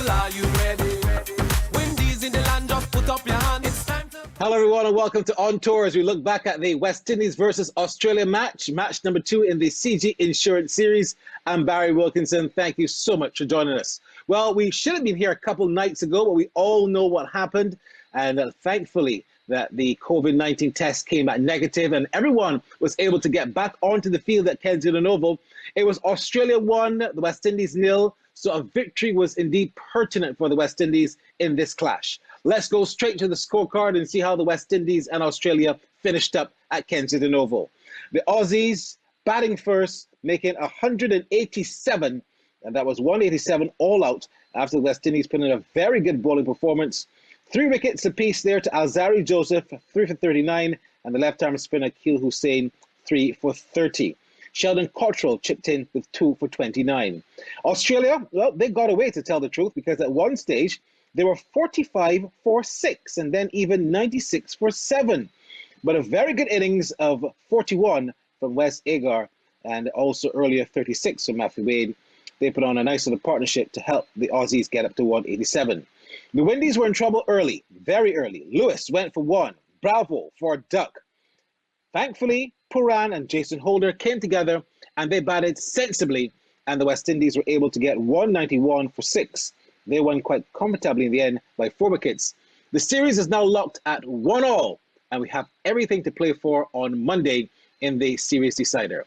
people, are you ready? Windies in the land, just put up your hand. It's time to... Hello everyone and welcome to On Tour as we look back at the West Indies versus Australia match number 2 in the CG Insurance Series. I'm Barry Wilkinson. Thank you so much for joining us. Well, we should have been here a couple nights ago, but we all know what happened. And thankfully that the COVID-19 test came back negative and everyone was able to get back onto the field at Kensington Oval. It was Australia 1, the West Indies 0. So a victory was indeed pertinent for the West Indies in this clash. Let's go straight to the scorecard and see how the West Indies and Australia finished up at Kensington Oval. The Aussies batting first, making 187, and that was 187 all out after the West Indies put in a very good bowling performance. 3 wickets apiece there to Alzari Joseph, 3 for 39, and the left-arm spinner Akil Hussain, 3 for 30. Sheldon Cottrell chipped in with 2 for 29. Australia, well, they got away to tell the truth because at one stage they were 45 for 6 and then even 96 for 7. But a very good innings of 41 from Wes Agar and also earlier 36 from Matthew Wade. They put on a nice little partnership to help the Aussies get up to 187. The Windies were in trouble early, very early. Lewis went for 1, Bravo for a duck. Thankfully, Puran and Jason Holder came together and they batted sensibly, and the West Indies were able to get 191 for 6. They won quite comfortably in the end by 4 wickets. The series is now locked at 1-1, and we have everything to play for on Monday in the series decider.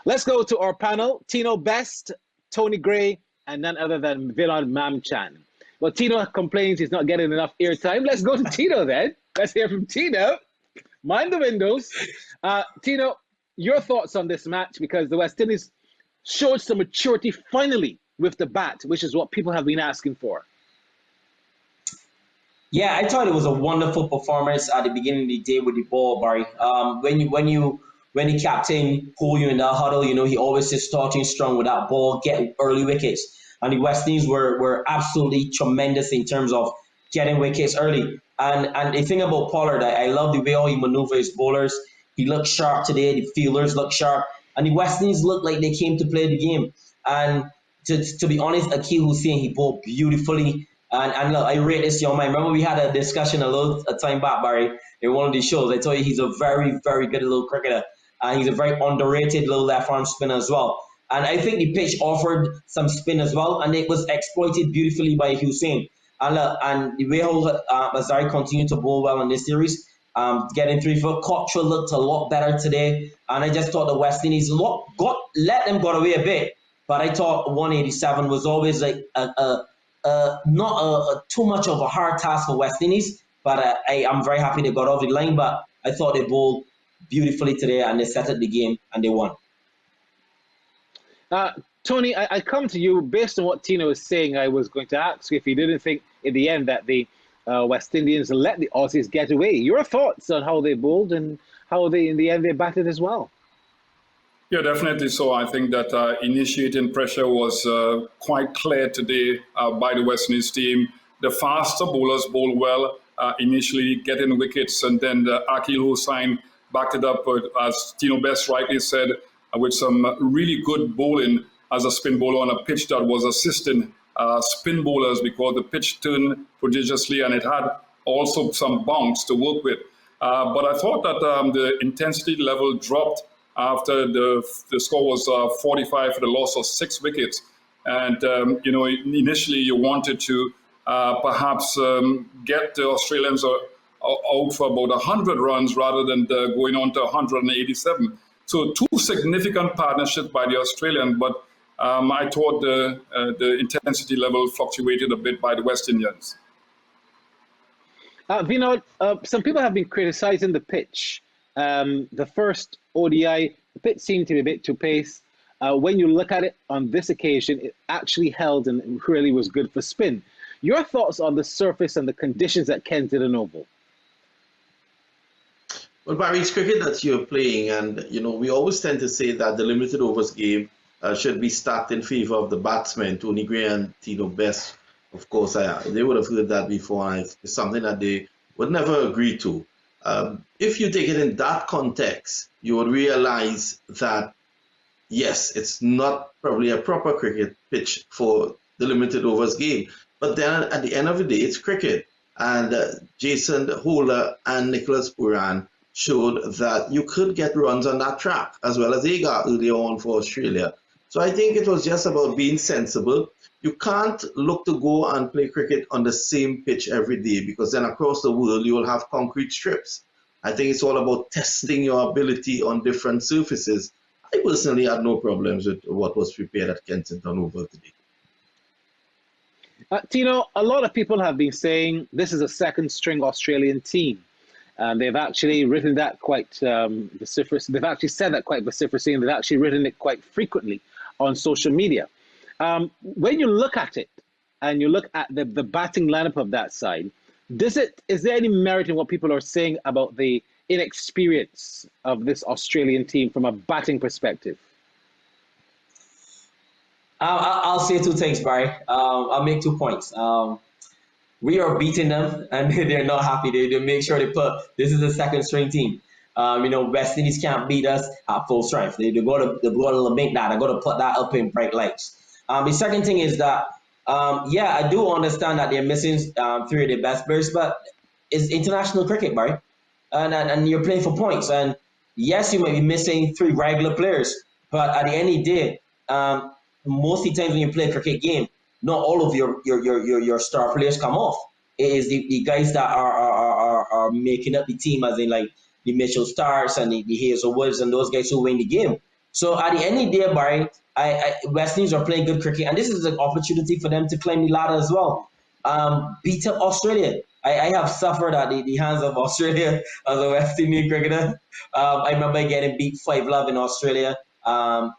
Let's go to our panel. Tino Best, Tony Gray, and none other than Vinod Mamchan. Well, Tino complains he's not getting enough airtime. Let's go to Tino then. Let's hear from Tino. Mind the windows. Tino, your thoughts on this match, because the West Indies showed some maturity finally with the bat, which is what people have been asking for. Yeah, I thought it was a wonderful performance at the beginning of the day with the ball, Barry. When the captain pull you in that huddle, you know, he always says starting strong with that ball, get early wickets. And the West Indies were absolutely tremendous in terms of getting wickets early. And the thing about Pollard, I love the way how he maneuvers his bowlers. He looked sharp today. The fielders looked sharp. And the West Indies looked like they came to play the game. And to be honest, Akil Hussain, he bowled beautifully. And look, I rate this young man. Remember we had a discussion a time back, Barry, in one of the shows. I told you he's a very, very good little cricketer. And he's a very underrated little left-arm spinner as well. And I think the pitch offered some spin as well. And it was exploited beautifully by Hussain. And the way how Azari continued to bowl well in this series, getting 3 for Cottrell looked a lot better today. And I just thought the West Indies let them got away a bit. But I thought 187 was always like not too much of a hard task for West Indies. But I'm very happy they got off the line. But I thought they bowled beautifully today and they settled the game and they won. Tony, I come to you based on what Tino was saying. I was going to ask you if you didn't think in the end that the West Indians let the Aussies get away. Your thoughts on how they bowled and how they, in the end, they batted as well? Yeah, definitely so. I think that initiating pressure was quite clear today by the West Indies team. The faster bowlers bowled well, initially getting wickets, and then the Akil Hussain backed it up, as Tino Best rightly said, with some really good bowling as a spin bowler on a pitch that was assisting spin bowlers because the pitch turned prodigiously and it had also some bounce to work with. But I thought that the intensity level dropped after the score was 45 for the loss of 6 wickets. And, initially you wanted to perhaps get the Australians out for about 100 runs rather than going on to 187. So 2 significant partnerships by the Australians, but I thought the intensity level fluctuated a bit by the West Indians. Vinod, some people have been criticizing the pitch. The first ODI, the pitch seemed to be a bit too paced. When you look at it on this occasion, it actually held and really was good for spin. Your thoughts on the surface and the conditions at Kensington Oval? Well, Barry, it's cricket that you're playing, and we always tend to say that the limited overs game should be stacked in favor of the batsmen. Tony Gray and Tino Best, of course, they would have heard that before, and it's something that they would never agree to. If you take it in that context, you would realize that, yes, it's not probably a proper cricket pitch for the limited overs game. But then at the end of the day, it's cricket. And Jason Holder and Nicholas Puran showed that you could get runs on that track, as well as Agar earlier on for Australia. So I think it was just about being sensible. You can't look to go and play cricket on the same pitch every day, because then across the world you will have concrete strips. I think it's all about testing your ability on different surfaces. I personally had no problems with what was prepared at Kensington Oval today. Tino, a lot of people have been saying this is a second-string Australian team. They've actually written that quite vociferously. They've actually said that quite vociferously, and they've actually written it quite frequently on social media. When you look at it and you look at the batting lineup of that side, is there any merit in what people are saying about the inexperience of this Australian team from a batting perspective? I'll say two things, Barry. I'll make 2 points. We are beating them, and they're not happy. They make sure they put this is a second string team. West Indies can't beat us at full strength. They're going to make that. They're going to put that up in bright lights. The second thing is that, I do understand that they're missing 3 of their best players, but it's international cricket, Barry, and you're playing for points. And yes, you might be missing 3 regular players, but at the end of the day, most of the times when you play a cricket game, not all of your star players come off. It is the guys that are making up the team, as in like the Mitchell Starks and the Hazelwoods and those guys who win the game. So at the end of the day, Barry, West Indies are playing good cricket, and this is an opportunity for them to climb the ladder as well. Beat up Australia. I have suffered at the hands of Australia as a West Indian cricketer. I remember getting beat 5-love in Australia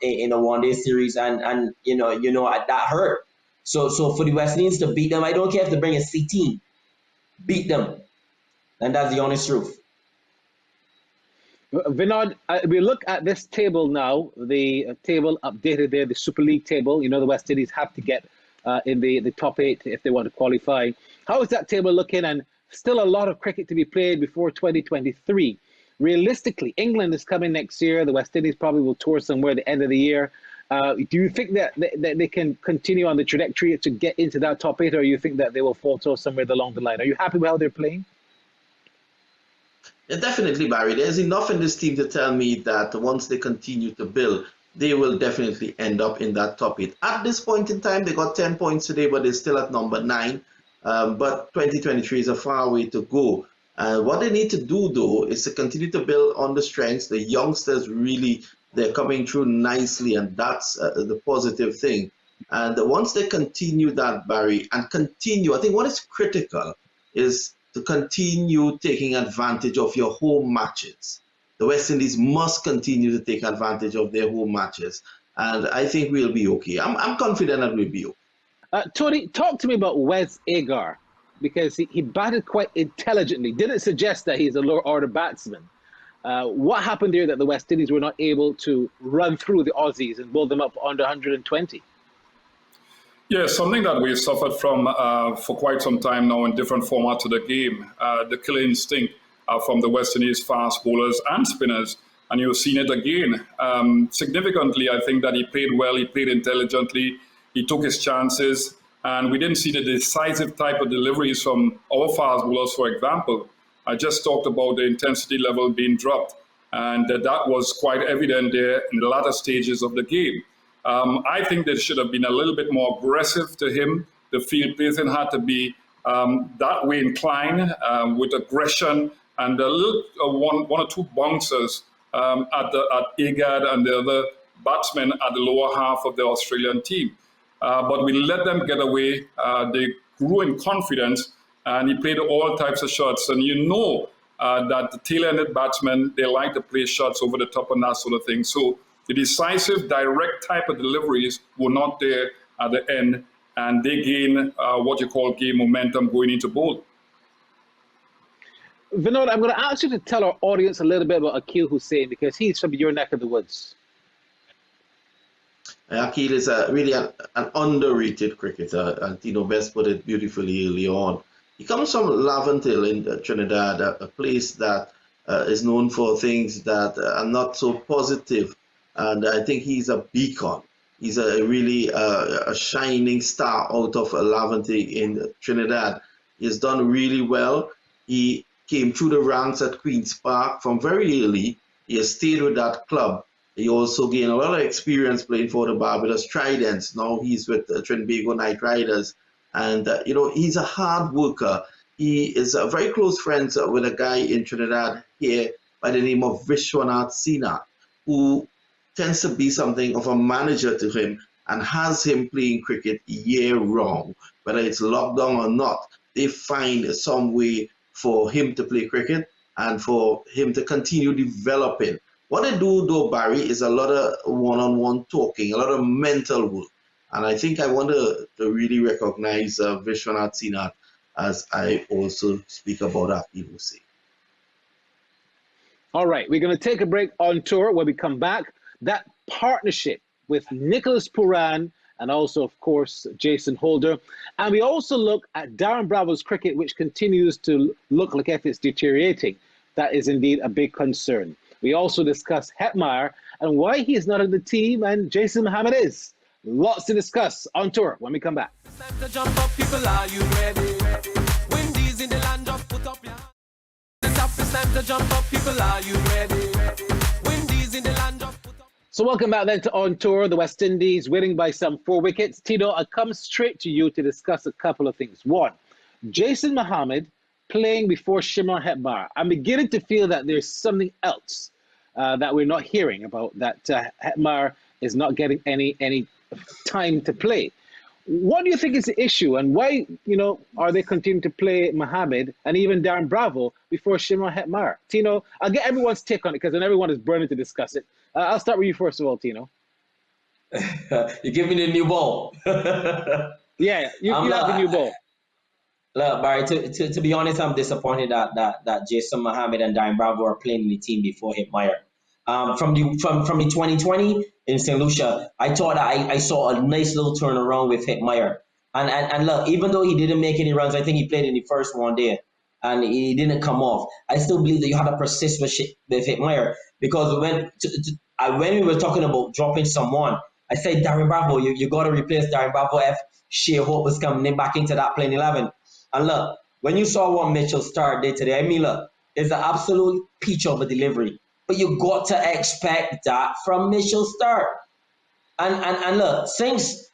in a one-day series, and that hurt. So for the West Indies to beat them, I don't care if they bring a C team, beat them, and that's the honest truth. Vinod, we look at this table now, the table updated there, the Super League table. The West Indies have to get in the top 8 if they want to qualify. How is that table looking? And still a lot of cricket to be played before 2023. Realistically, England is coming next year. The West Indies probably will tour somewhere at the end of the year. Do you think that they can continue on the trajectory to get into that top 8, or you think that they will falter somewhere along the line? Are you happy with how they're playing? Yeah, definitely, Barry. There's enough in this team to tell me that once they continue to build, they will definitely end up in that top 8. At this point in time, they got 10 points today, but they're still at number 9. But 2023 is a far way to go. What they need to do, though, is to continue to build on the strengths. The youngsters really, they're coming through nicely, and that's the positive thing. And once they continue that, Barry, and continue, I think what is critical is to continue taking advantage of your home matches. The West Indies must continue to take advantage of their home matches, and I think we'll be okay. I'm confident that we'll be okay. Tony, talk to me about Wes Agar, because he batted quite intelligently. Didn't suggest that he's a lower order batsman. What happened there that the West Indies were not able to run through the Aussies and build them up under 120? Yeah, something that we've suffered from for quite some time now in different formats of the game, the killer instinct from the West Indies fast bowlers and spinners. And you've seen it again. Significantly, I think that he played well, he played intelligently, he took his chances, and we didn't see the decisive type of deliveries from our fast bowlers, for example. I just talked about the intensity level being dropped, and that was quite evident there in the latter stages of the game. I think they should have been a little bit more aggressive to him. The field placing had to be that way inclined with aggression and a little one or two bouncers at Agad and the other batsmen at the lower half of the Australian team. But we let them get away. They grew in confidence, and he played all types of shots. And that the tail-ended batsmen, they like to play shots over the top and that sort of thing. So the decisive, direct type of deliveries were not there at the end, and they gain what you call game momentum going into bowl. Vinod, I'm going to ask you to tell our audience a little bit about Akeal Hussain, because he's from your neck of the woods. Akeal is really an underrated cricketer, and Tino Best put it beautifully early on. He comes from Laventille in Trinidad, a place that is known for things that are not so positive. And I think he's a beacon. He's a really a shining star out of Lavente in Trinidad. He has done really well. He came through the ranks at Queen's Park from very early. He has stayed with that club. He also gained a lot of experience playing for the Barbados Tridents. Now he's with the Trinbago Knight Riders. And, he's a hard worker. He is very close friends with a guy in Trinidad here by the name of Vishwanath Sina, who tends to be something of a manager to him and has him playing cricket year-round. Whether it's lockdown or not, they find some way for him to play cricket and for him to continue developing. What they do, though, Barry, is a lot of one-on-one talking, a lot of mental work. And I think I want to really recognize Vishwanath Sina as I also speak about Afi Hussain. All right, we're going to take a break on tour. When we come back, that partnership with Nicholas Puran and also, of course, Jason Holder. And we also look at Darren Bravo's cricket, which continues to look like if it's deteriorating. That is indeed a big concern. We also discuss Hetmyer and why he is not in the team and Jason Mohammed is. Lots to discuss on tour when we come back. It's time to jump up, people, are you ready? Windies in the land, just put up your hands. It's time to jump up, people, are you ready? Windies in the land, just put up. So welcome back then to On Tour, the West Indies winning by some 4 wickets. Tino, I'll come straight to you to discuss a couple of things. One, Jason Mohammed playing before Shimron Hetmyer. I'm beginning to feel that there's something else that we're not hearing about, that Hetmyer is not getting any time to play. What do you think is the issue, and why, are they continuing to play Mohammed and even Darren Bravo before Shimron Hetmyer? Tino, I'll get everyone's take on it because then everyone is burning to discuss it. I'll start with you first of all, Tino. You give me the new ball. Yeah, you have the new ball. Look, Barry, to be honest, I'm disappointed that Jason Mohammed and Darren Bravo are playing in the team before Hetmyer. From the 2020 in St. Lucia, I thought that I saw a nice little turnaround with Hetmyer. And look, even though he didn't make any runs, I think he played in the first one there, and he didn't come off. I still believe that you have to persist with Hetmyer, because when we were talking about dropping someone, I said Darren Bravo, you got to replace Darren Bravo if Shea Hope was coming in back into that playing 11. And look, when you saw what Mitchell Starc did today, I mean, look, it's an absolute peach of a delivery. But you got to expect that from Mitchell Starc. And look, since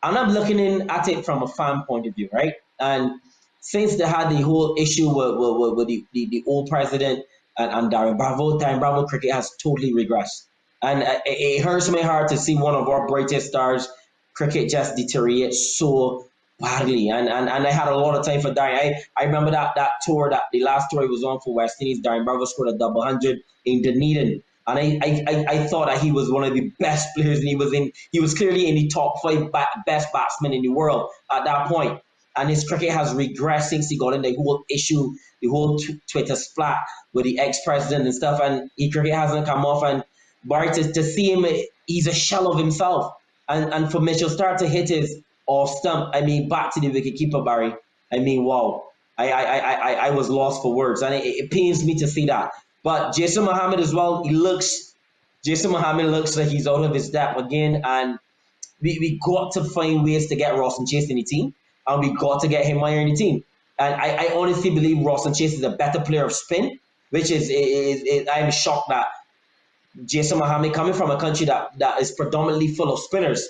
I'm not looking at it from a fan point of view, right? And since they had the whole issue with the old president and Darren Bravo cricket has totally regressed. And it hurts my heart to see one of our brightest stars cricket just deteriorate so badly. And I had a lot of time for Darren. I remember that tour, the last tour he was on for West Indies, Darren Bravo scored a double 100 in Dunedin. And I thought that he was one of the best players, and he was clearly in the top 5 best batsmen in the world at that point. And his cricket has regressed since he got in the whole issue, the whole Twitter splat with the ex-president and stuff, and his cricket hasn't come off. And Barry, to see him, he's a shell of himself. And for Mitchell Starc to hit his off stump, back to the wicketkeeper, Barry, wow. I was lost for words, and it pains me to see that. But Jason Mohammed as well, Jason Mohammed looks like he's out of his depth again, and we got to find ways to get Ross and Chase in the team, and we got to get Hetmyer in the team. And I honestly believe Ross and Chase is a better player of spin, which is I'm shocked that Jason Mohammed, coming from a country that is predominantly full of spinners,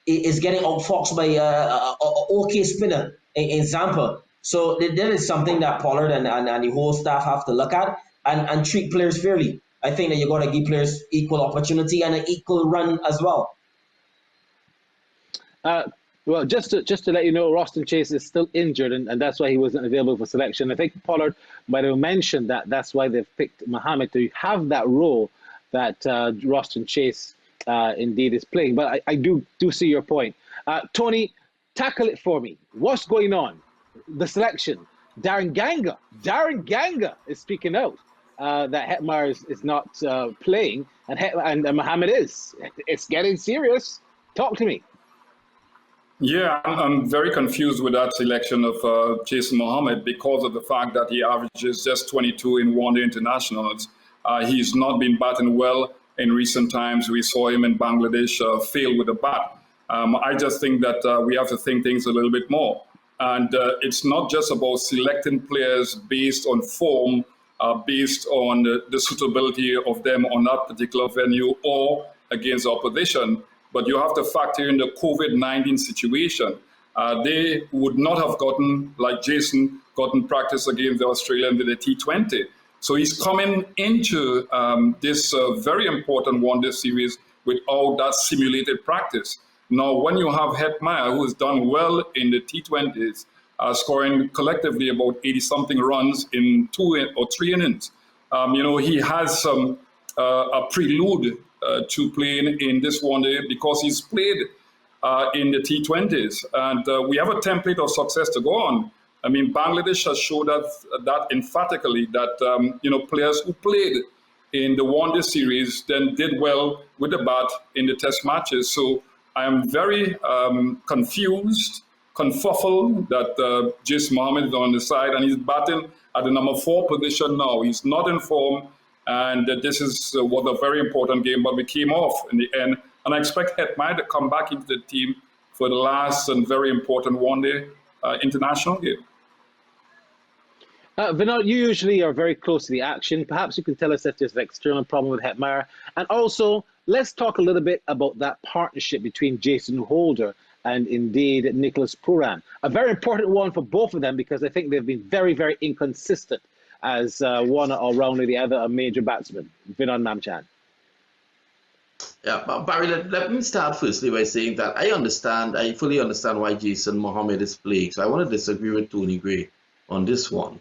is getting outfoxed by a okay spinner in Zampa. So that is something that Pollard and the whole staff have to look at and treat players fairly. I think that you got to give players equal opportunity and an equal run as well. Well, just to let you know, Roston Chase is still injured, and that's why he wasn't available for selection. I think Pollard might have mentioned that that's why they've picked Mohammed to have that role that Roston Chase indeed is playing. But I do see your point. Tony, tackle it for me. What's going on? The selection. Darren Ganga is speaking out that Hetmyer is not playing, and Mohammed is. It's getting serious. Talk to me. Yeah, I'm very confused with that selection of Jason Mohammed because of the fact that he averages just 22 in one-day internationals. He's not been batting well in recent times. We saw him in Bangladesh fail with the bat. I just think that we have to think things a little bit more. And it's not just about selecting players based on form, based on the suitability of them on that particular venue or against opposition, but you have to factor in the COVID-19 situation. They would not have gotten, like Jason, gotten practice against the Australian with the T20. So he's coming into this very important one-day series without that simulated practice. Now, when you have Hetmeyer, who has done well in the T20s, scoring collectively about 80-something runs in 2 or 3 innings, he has some a prelude to playing in this one-day because he's played in the T20s. And we have a template of success to go on. I mean, Bangladesh has showed us that emphatically that, players who played in the one-day series then did well with the bat in the test matches. So I am very confused, confuffled that Jason Mohammed is on the side and he's batting at the number 4 position now. He's not in form, and this was a very important game, but we came off in the end. And I expect Hetmeyer to come back into the team for the last and very important one-day international game. Vinod, you usually are very close to the action. Perhaps you can tell us if there's an external problem with Hetmeyer. And also, let's talk a little bit about that partnership between Jason Holder and indeed Nicholas Pooran. A very important one for both of them because I think they've been very, very inconsistent as one all-round or the other a major batsman. Vinod Namchan. Yeah, but Barry, let me start firstly by saying that I fully understand why Jason Mohammed is playing. So I want to disagree with Tony Gray on this one.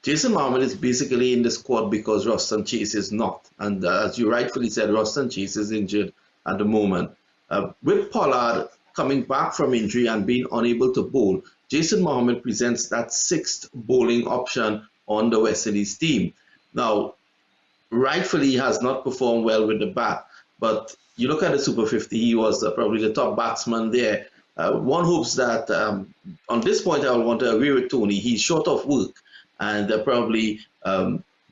Jason Mohammed is basically in the squad because Roston Chase is not. And as you rightfully said, Roston Chase is injured at the moment. With Pollard coming back from injury and being unable to bowl, Jason Mohammed presents that 6th bowling option on the West Indies team. Now, rightfully, he has not performed well with the bat, but you look at the Super 50, he was probably the top batsman there. One hopes that on this point, I will want to agree with Tony. He's short of work, and probably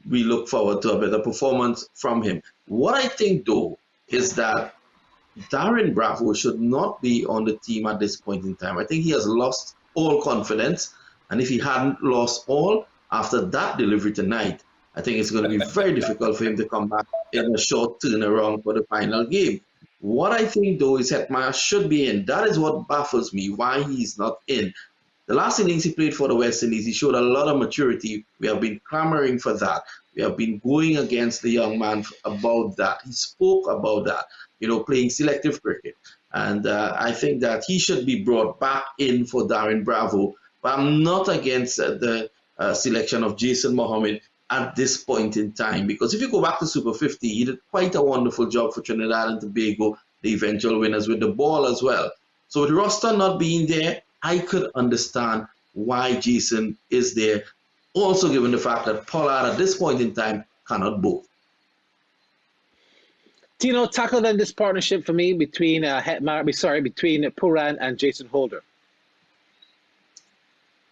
we look forward to a better performance from him. What I think, though, is that Darren Bravo should not be on the team at this point in time. I think he has lost all confidence, and if he hadn't lost all after that delivery tonight, I think it's going to be very difficult for him to come back in a short turnaround for the final game. What I think, though, is Hetmeyer should be in. That is what baffles me, why he's not in. The last innings he played for the West Indies, he showed a lot of maturity. We have been clamoring for that. We have been going against the young man about that. He spoke about that, playing selective cricket. And I think that he should be brought back in for Darren Bravo. But I'm not against the selection of Jason Mohammed at this point in time, because if you go back to Super 50, he did quite a wonderful job for Trinidad and Tobago, the eventual winners with the ball as well. So with Roston not being there, I could understand why Jason is there, also given the fact that Pollard at this point in time cannot bowl. Tino, tackle then this partnership for me between between Pooran and Jason Holder.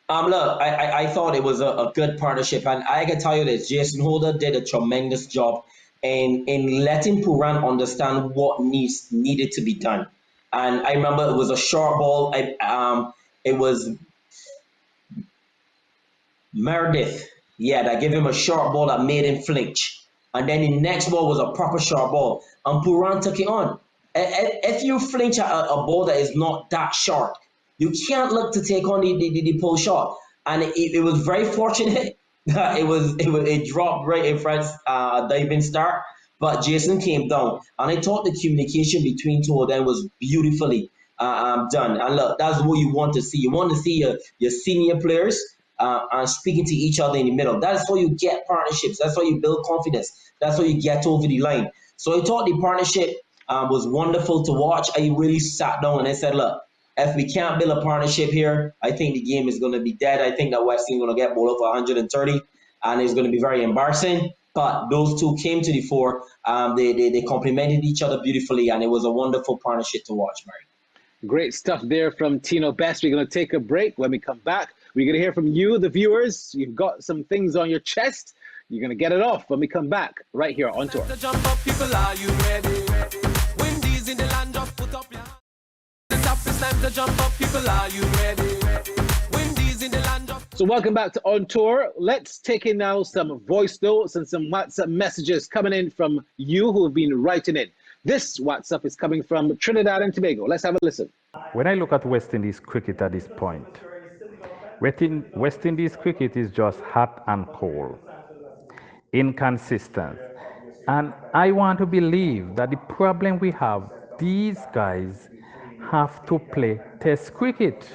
Look, I thought it was a good partnership, and I can tell you this: Jason Holder did a tremendous job in letting Pooran understand what needed to be done. And I remember it was a short ball. It was Meredith, that gave him a short ball that made him flinch, and then the next ball was a proper short ball, and Pooran took it on. If you flinch at a ball that is not that short, you can't look to take on the pull shot, and it was very fortunate that it dropped right in front diving start, but Jason came down, and I thought the communication between two of them was beautifully done. And look, that's what you want to see. You want to see your senior players and speaking to each other in the middle. That's how you get partnerships. That's how you build confidence. That's how you get over the line. So I thought the partnership was wonderful to watch. I really sat down and I said, look, if we can't build a partnership here, I think the game is going to be dead. I think that West Indies going to get bowled for 130, and it's going to be very embarrassing. But those two came to the fore. They complemented each other beautifully, and it was a wonderful partnership to watch, Mary. Great stuff there from Tino Best. We're going to take a break. When we come back, we're going to hear from you, the viewers. You've got some things on your chest. You're going to get it off when we come back right here on tour. To jump up, people, are you ready? Windies in the land, just put up your hands. The top is time to jump up, people, are you ready? Windies in the land, just So welcome back to On Tour. Let's take in now some voice notes and some WhatsApp messages coming in from you who have been writing in. This WhatsApp is coming from Trinidad and Tobago. Let's have a listen. When I look at West Indies cricket at this point, West Indies cricket is just hot and cold, inconsistent. And I want to believe that the problem we have, these guys have to play test cricket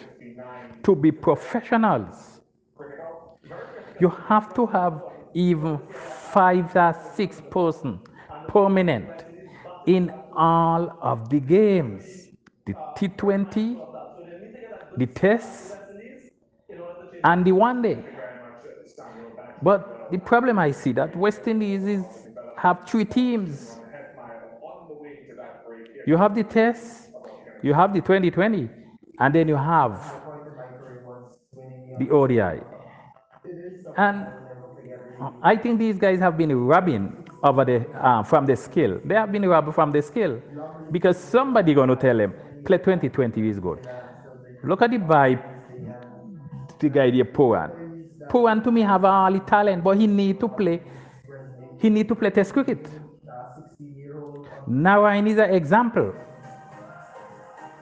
to be professionals. You have to have even 5 or 6 persons permanent in all of the games. The T20, the Test, and the One Day. But the problem I see that West Indies have 3 teams. You have the Test, you have the 2020, and then you have the ODI. And I think these guys have been robbing over from the skill. They have been robbed from the skill because somebody going to tell them, play 2020 is good. Look at the vibe, the guy there, Puran. Puran to me have all the talent, but he need to play. He need to play test cricket. Narayan is an example.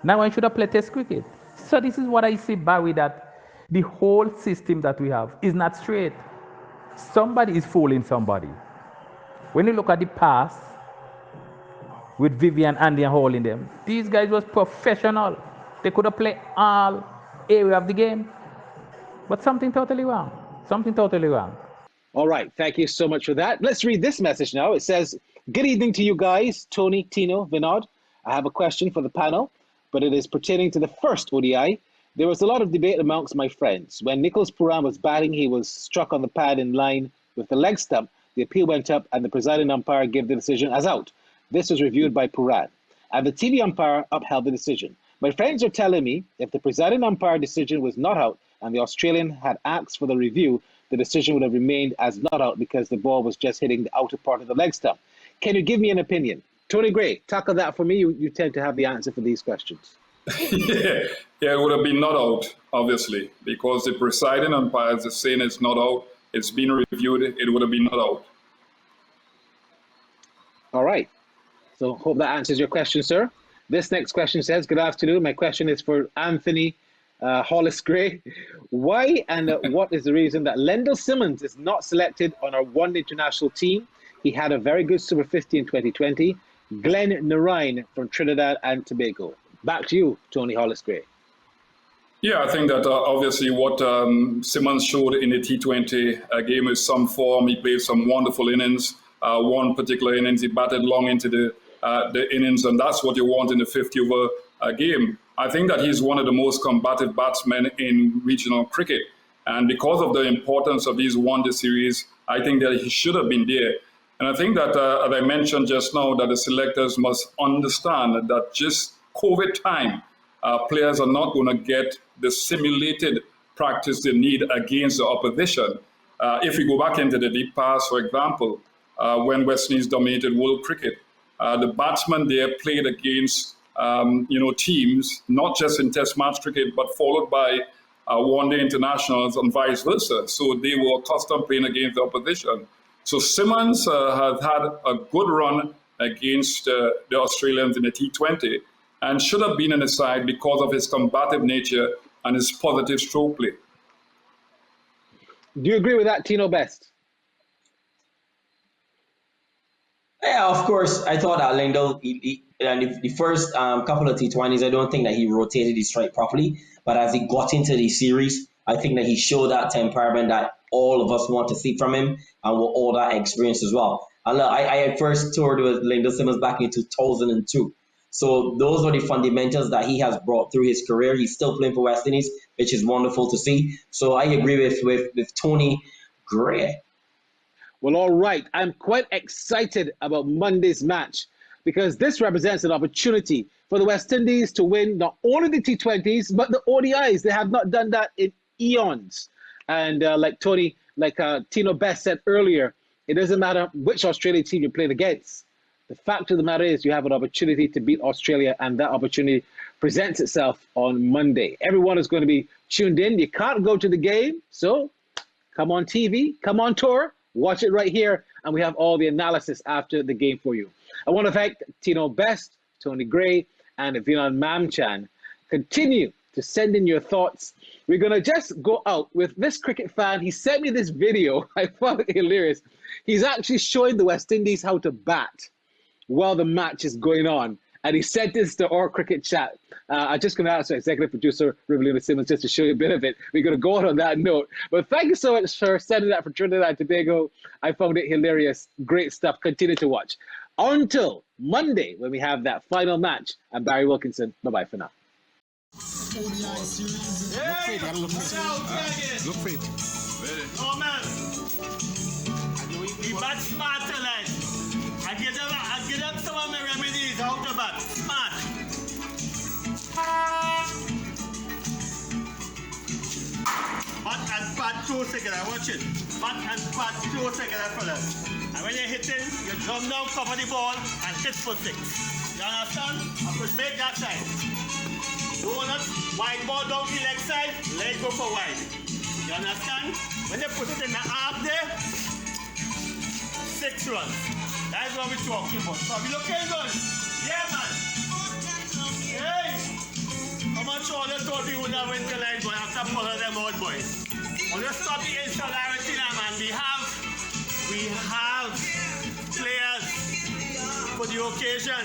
Narayan should have played test cricket. So this is what I see, Barry, that the whole system that we have is not straight. Somebody is fooling somebody. When you look at the past, with Vivian, Andy, and Hall in them, these guys was professional. They could have played all area of the game. But something totally wrong. Something totally wrong. All right, thank you so much for that. Let's read this message now. It says, good evening to you guys, Tony, Tino, Vinod. I have a question for the panel, but it is pertaining to the first ODI. There was a lot of debate amongst my friends. When Nicholas Puran was batting, he was struck on the pad in line with the leg stump. The appeal went up and the presiding umpire gave the decision as out. This was reviewed by Puran, and the TV umpire upheld the decision. My friends are telling me if the presiding umpire decision was not out and the Australian had asked for the review, the decision would have remained as not out because the ball was just hitting the outer part of the leg stump. Can you give me an opinion? Tony Gray, tackle that for me. You tend to have the answer for these questions. Yeah, it would have been not out, obviously, because the presiding umpire is saying it's not out. It's been reviewed. It would have been not out. All right. So hope that answers your question, sir. This next question says, good afternoon. My question is for Anthony Hollis Gray. Why and what is the reason that Lendl Simmons is not selected on our one international team? He had a very good Super 50 in 2020. Glenn Narayan from Trinidad and Tobago. Back to you, Tony Hollis Gray. Yeah, I think that obviously what Simmons showed in the T20 game is some form. He played some wonderful innings. One particular innings, he batted long into the innings, and that's what you want in the 50-over game. I think that he's one of the most combative batsmen in regional cricket. And because of the importance of these one-day series, I think that he should have been there. And I think that, as I mentioned just now, that the selectors must understand that just COVID time, players are not going to get the simulated practice they need against the opposition. If we go back into the deep past, for example, when West Indies dominated world cricket, the batsmen there played against teams, not just in Test match cricket, but followed by one-day internationals and vice versa. So they were accustomed playing against the opposition. So Simmons has had a good run against the Australians in the T20 and should have been in the side because of his combative nature and his positive stroke play. Do you agree with that, Tino Best? Yeah, of course. I thought that Lendl, and the first couple of T20s, I don't think that he rotated his strike properly. But as he got into the series, I think that he showed that temperament that all of us want to see from him, and with all that experience as well. And look, I first toured with Lendl Simmons back in 2002. So those are the fundamentals that he has brought through his career. He's still playing for West Indies, which is wonderful to see. So I agree with Tony Gray. Well, all right. I'm quite excited about Monday's match because this represents an opportunity for the West Indies to win not only the T20s, but the ODIs. They have not done that in eons. And like Tino Best said earlier, It doesn't matter which Australian team you're playing against. The fact of the matter is you have an opportunity to beat Australia, and that opportunity presents itself on Monday. Everyone is going to be tuned in. You can't go to the game, so come on TV, come on tour, watch it right here, and we have all the analysis after the game for you. I want to thank Tino Best, Tony Gray, and Vinan Mamchan. Continue to send in your thoughts. We're going to just go out with this cricket fan. He sent me this video. I found it hilarious. He's actually showing the West Indies how to bat while the match is going on. And he sent this to our cricket chat. I'm just going to ask our executive producer, Rivalina Simmons, just to show you a bit of it. We're going to go out on that note. But thank you so much for sending that for Trinidad and Tobago. I found it hilarious. Great stuff. Continue to watch. Until Monday, when we have that final match. I'm Barry Wilkinson. Bye-bye for now. ODI series. Look for it, gotta look for it. Look for it. Oh man, we bat smart tonight. I get up some of my remedies how to bat smart. Bat and pat close together, watch it. Bat and pat close together, fellas. And when you're hitting, you drum down, cover the ball, and hit for 6. You understand? I could make that side. Donuts, wide ball down the leg side, leg go for wide. You understand? When they put it in the half there, 6 runs. That's what we're talking about. So we looking good. Yeah, man. Hey! How much all the thought we would have went tonight, but I have to follow them out, boys. Well, let's stop the insularity now, man. We have players for the occasion.